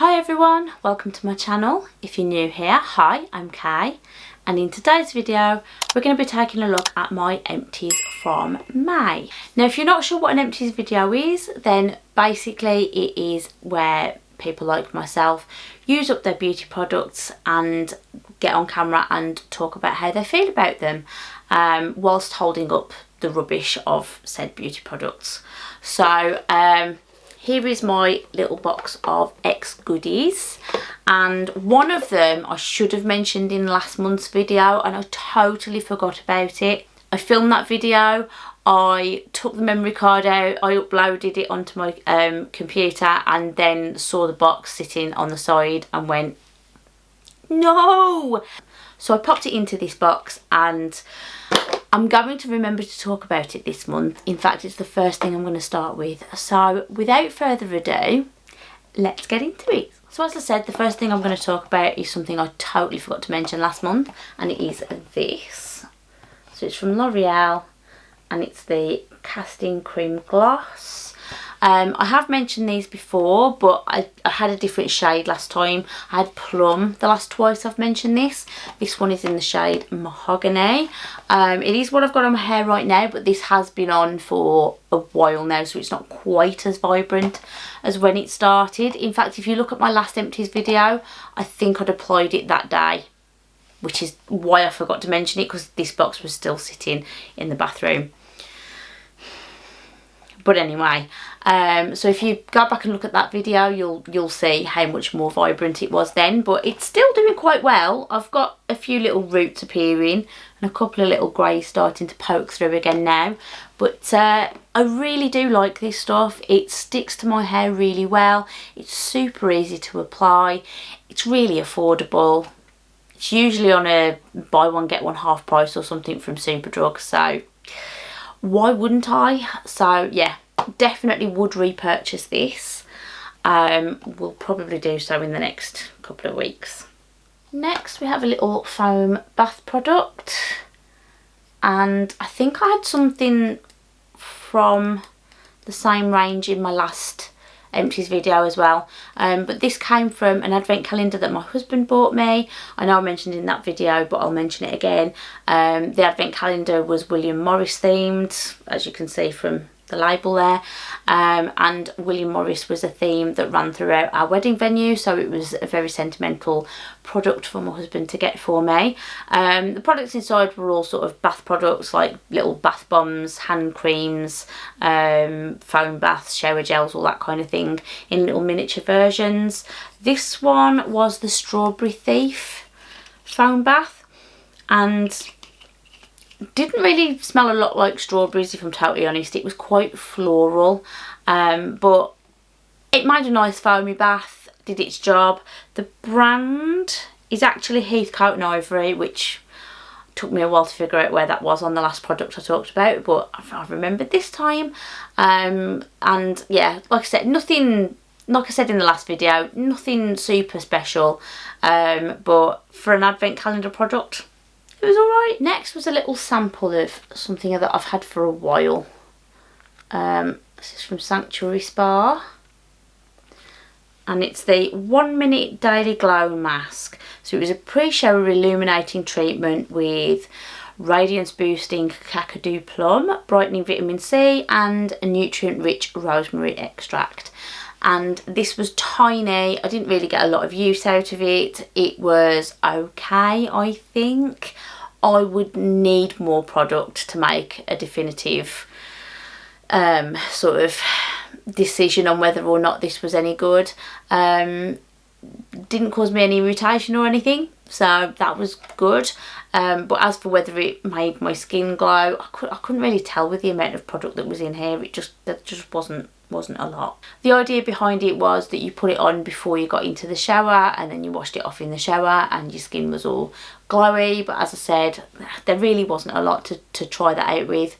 Hi everyone, welcome to my channel. If you're new here, hi, I'm Kay, and in today's video we're going to be taking a look at my empties from May. Now if you're not sure what an empties video is, then basically it is where people like myself use up their beauty products and get on camera and talk about how they feel about them whilst holding up the rubbish of said beauty products. So here is my little box of X goodies, and one of them I should have mentioned in last month's video and I totally forgot about it. I filmed that video, I took the memory card out, I uploaded it onto my computer and then saw the box sitting on the side and went, no! So I popped it into this box and I'm going to remember to talk about it this month. In fact, it's the first thing I'm going to start with. So without further ado, let's get into it. So as I said, the first thing I'm going to talk about is something I totally forgot to mention last month, and it is this. So it's from L'Oreal and it's the Casting Cream Gloss. I have mentioned these before, but I had a different shade last time. I had Plum the last twice I've mentioned this. This one is in the shade Mahogany. It is what I've got on my hair right now, but this has been on for a while now, so it's not quite as vibrant as when it started. In fact, if you look at my last empties video, I think I'd applied it that day, which is why I forgot to mention it, because this box was still sitting in the bathroom. But anyway, so if you go back and look at that video, you'll see how much more vibrant it was then. But it's still doing quite well. I've got a few little roots appearing and a couple of little greys starting to poke through again now. But I really do like this stuff. It sticks to my hair really well. It's super easy to apply. It's really affordable. It's usually on a buy one get one half price or something from Superdrug, so why wouldn't I? So yeah, definitely would repurchase this. We'll probably do so in the next couple of weeks. Next we have a little foam bath product, and I think I had something from the same range in my last empties video as well, but this came from an advent calendar that my husband bought me. I know I mentioned in that video, but I'll mention it again. The advent calendar was William Morris themed, as you can see from the label there, and William Morris was a theme that ran throughout our wedding venue, so it was a very sentimental product for my husband to get for me. The products inside were all sort of bath products, like little bath bombs, hand creams, foam baths, shower gels, all that kind of thing, in little miniature versions. This one was the Strawberry Thief foam bath, and didn't really smell a lot like strawberries, if I'm totally honest. It was quite floral, but it made a nice foamy bath, did its job. The brand is actually Heathcote and Ivory, which took me a while to figure out where that was on the last product I talked about, but I remembered this time. And yeah, like I said, nothing, like I said in the last video, nothing super special, but for an advent calendar product, it was alright. Next was a little sample of something that I've had for a while. This is from Sanctuary Spa, and it's the 1 minute daily glow mask. So it was a pre-shower illuminating treatment with radiance boosting Kakadu plum, brightening vitamin C and a nutrient rich rosemary extract. And this was tiny. I didn't really get a lot of use out of it. It was okay, I think. I would need more product to make a definitive sort of decision on whether or not this was any good. Didn't cause me any irritation or anything, so that was good. But as for whether it made my skin glow, I couldn't really tell with the amount of product that was in here. There just wasn't a lot. The idea behind it was that you put it on before you got into the shower, and then you washed it off in the shower and your skin was all glowy. But as I said, there really wasn't a lot to try that out with.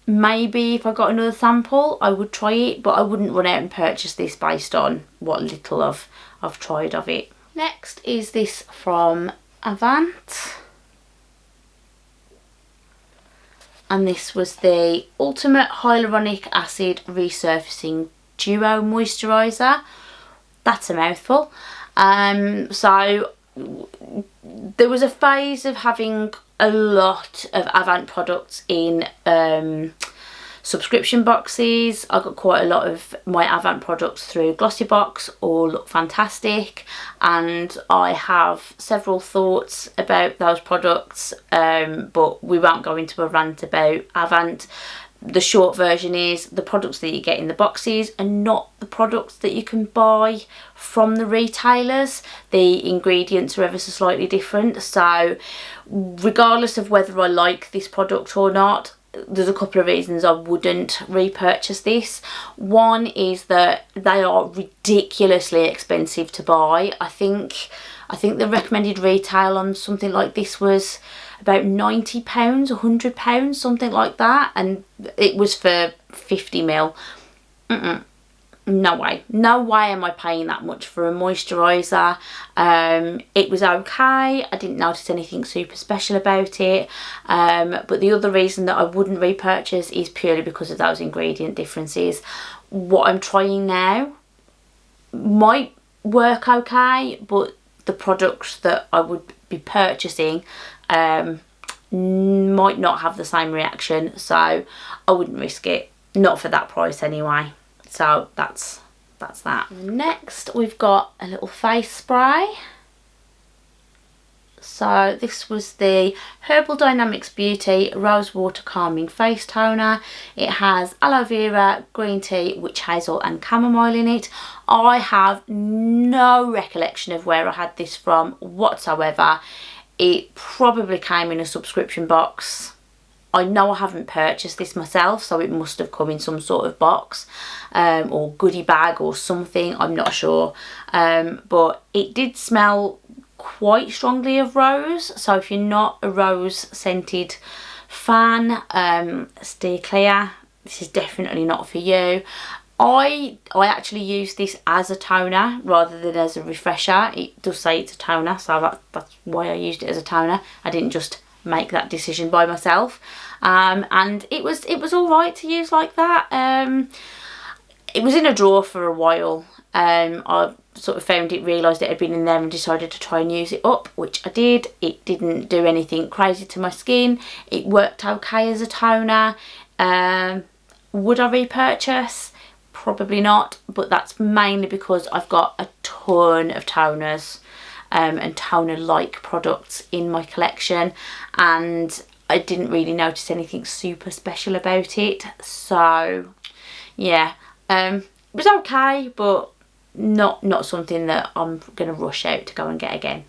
Maybe if I got another sample I would try it, but I wouldn't run out and purchase this based on what little I've tried of it. Next is this from Avant, and this was the Ultimate Hyaluronic Acid Resurfacing Duo Moisturiser that's a mouthful. So there was a phase of having a lot of Avant products in subscription boxes. I got quite a lot of my Avant products through Glossybox, all look fantastic, and I have several thoughts about those products, but we won't go into a rant about Avant. The short version is the products that you get in the boxes are not the products that you can buy from the retailers. The ingredients are ever so slightly different, so regardless of whether I like this product or not, there's a couple of reasons I wouldn't repurchase this. One is that they are ridiculously expensive to buy. I think the recommended retail on something like this was about £90, £100, something like that, and it was for 50ml. No way am I paying that much for a moisturiser. It was okay, I didn't notice anything super special about it, but the other reason that I wouldn't repurchase is purely because of those ingredient differences. What I'm trying now might work okay, but the products that I would be purchasing might not have the same reaction, so I wouldn't risk it, not for that price anyway. So that's that. Next we've got a little face spray. So this was the Herbal Dynamics Beauty Rose Water Calming Face Toner. It has aloe vera, green tea, witch hazel and chamomile in it. I have no recollection of where I had this from whatsoever. It probably came in a subscription box. I know I haven't purchased this myself, so it must have come in some sort of box or goodie bag or something, I'm not sure. But it did smell quite strongly of rose, so if you're not a rose scented fan, steer clear. This is definitely not for you. I actually use this as a toner rather than as a refresher. It does say it's a toner, so that's why I used it as a toner. I didn't just make that decision by myself, and it was all right to use like that. It was in a drawer for a while. I sort of found it, realised it had been in there and decided to try and use it up, which I did. It didn't do anything crazy to my skin. It worked okay as a toner. Would I repurchase? Probably not, but that's mainly because I've got a ton of toners and toner-like products in my collection, and I didn't really notice anything super special about it. So yeah, it was okay, but not something that I'm going to rush out to go and get again.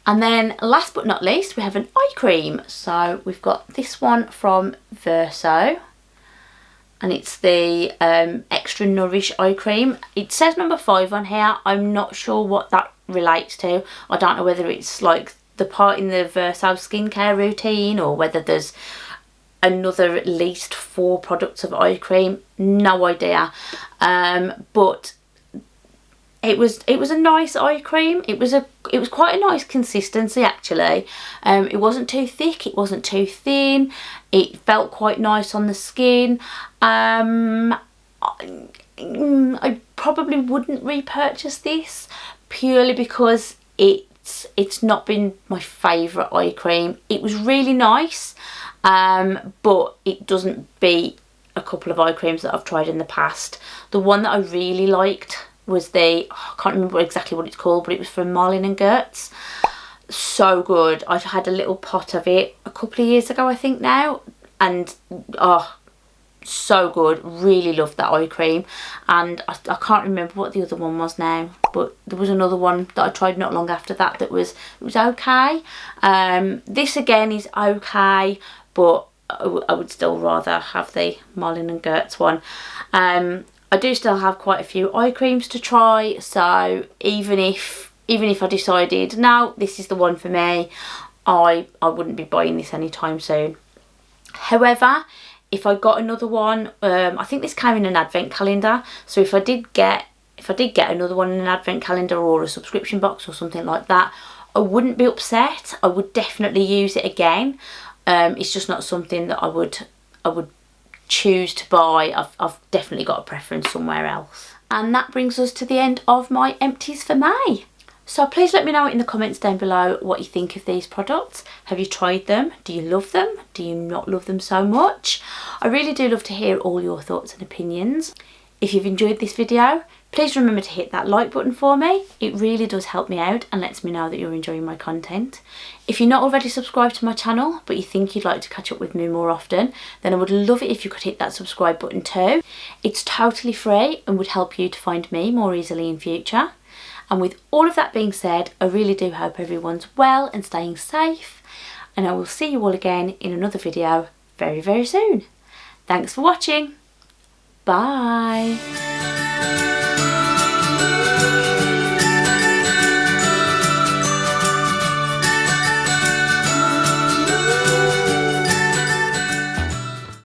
And then last but not least, we have an eye cream. So we've got this one from Verso, and it's the Extra Nourish eye cream. It says number 5 on here. I'm not sure what that relates to. I don't know whether it's like the part in the Verso skincare routine or whether there's another at least 4 products of eye cream. No idea. But it was a nice eye cream. It was quite a nice consistency actually. It wasn't too thick, it wasn't too thin. It felt quite nice on the skin. I probably wouldn't repurchase this purely because it's not been my favourite eye cream. It was really nice, but it doesn't beat a couple of eye creams that I've tried in the past. The one that I really liked was the, I can't remember exactly what it's called, but it was from Marlin & Goetz. So good. I had a little pot of it a couple of years ago, I think now, and oh, so good. Really loved that eye cream. And I can't remember what the other one was now, but there was another one that I tried not long after that that was okay. This again is okay, but I would still rather have the Marlin & Goetz one. I do still have quite a few eye creams to try, so even if I decided no, this is the one for me, I wouldn't be buying this anytime soon. However, if I got another one, I think this came in an advent calendar, so if I did get another one in an advent calendar or a subscription box or something like that, I wouldn't be upset. I would definitely use it again. It's just not something that I would choose to buy. I've definitely got a preference somewhere else. And that brings us to the end of my empties for May. So please let me know in the comments down below what you think of these products. Have you tried them? Do you love them? Do you not love them so much? I really do love to hear all your thoughts and opinions. If you've enjoyed this video, please remember to hit that like button for me. It really does help me out and lets me know that you're enjoying my content. If you're not already subscribed to my channel, but you think you'd like to catch up with me more often, then I would love it if you could hit that subscribe button too. It's totally free and would help you to find me more easily in future. And with all of that being said, I really do hope everyone's well and staying safe. And I will see you all again in another video very, very soon. Thanks for watching. Bye.